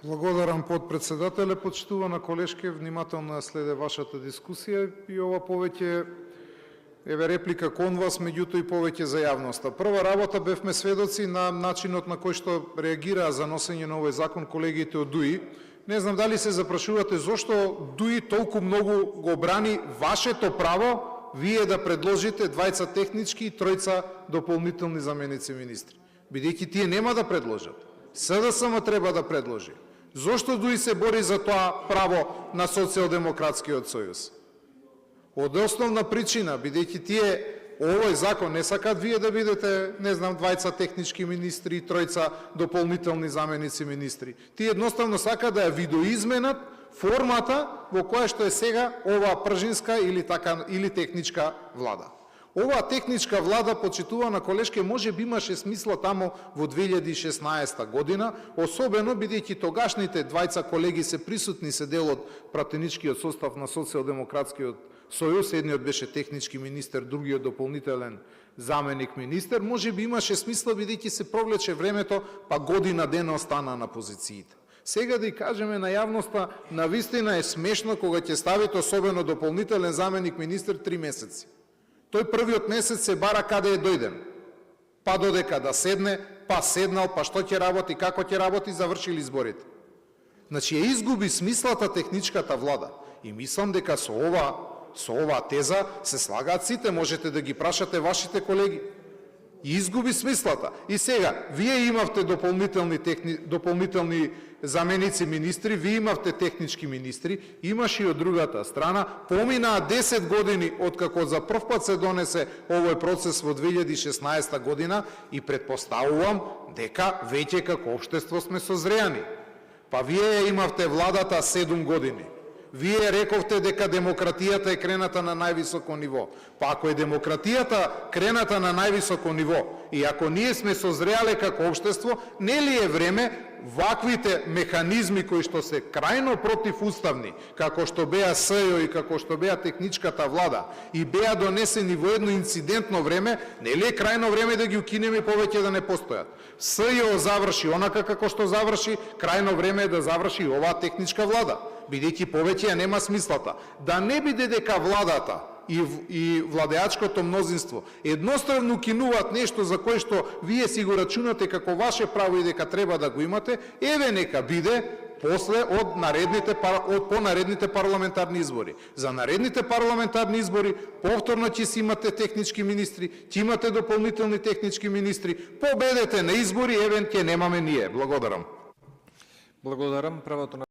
Благодарам, подпредседателе. Почитувана колешке, внимателно ја следе вашата дискусија и ова повеќе еве реплика кон вас, меѓутоа и повеќе за јавноста. Прва работа бевме сведоци на начинот на кој што реагираа за носење на овој закон колегите од ДУИ. Не знам дали се запрашувате зошто ДУИ толку многу го брани вашето право вие да предложите двајца технички и тројца дополнителни заменици министри. Бидејќи тие нема да предложат. СДСМ треба да предложи. Зошто ДУИ се бори за тоа право на Социјалдемократскиот сојуз? Од основна причина, бидејќи тие овој закон не сакат вие да бидете, не знам, двајца технички министри и тројца дополнителни заменици министри. Тие едноставно сакат да ја видоизменат формата во која што е сега оваа пржинска или техничка влада. Оваа техничка влада, почитувана колешке, може би имаше смисла тамо во 2016 година, особено бидејќи тогашните двајца колеги се присутни, се дел од пратеничкиот состав на Социјалдемократскиот сојуз, едниот беше технички министер, другиот дополнителен заменик министер, може би имаше смисла бидејќи се провлече времето, па година дена остана на позициите. Сега да и кажеме на јавноста, навистина е смешно кога ќе ставите особено дополнителен заменик министер 3 месеци. Тој првиот месец се бара каде е дојден. Па додека да седне, па седнал, па што ќе работи, како ќе работи, завршили изборите. Значи ја изгуби смислата техничката влада. И мислам дека со оваа теза се слагаат сите, можете да ги прашате вашите колеги. И изгуби смислата. И сега, вие имавте дополнителни заменици министри, вие имавте технички министри, имаше и од другата страна, поминаа 10 години откако за прв пат се донесе овој процес во 2016 година и предпоставувам дека веќе како општество сме созреани. Па вие имавте владата 7 години. Вие рековте дека демократијата е крената на највисоко ниво. Па ако е демократијата крената на највисоко ниво и ако ние сме созреале како општество, не ли е време ваквите механизми кои што се крајно противуставни, како што беа СЈО и како што беа техничката влада и беа донесени во едно инцидентно време, не ли е крајно време да ги укинеме и повеќе да не постојат? СЈО заврши онака како што заврши, крајно време е да заврши и оваа техничка влада, бидејќи повеќе ја нема смислата. Да не биде дека владата и владеачкото мнозинство едноставно укинуваат нешто за кое што вие си го рачунате како ваше право и дека треба да го имате, еве нека биде после од понаредните парламентарни избори. За наредните парламентарни избори повторно ќе си имате технички министри, ќе имате дополнителни технички министри, победете на избори, еве ќе немаме ние. Благодарам. Благодарам. Правото на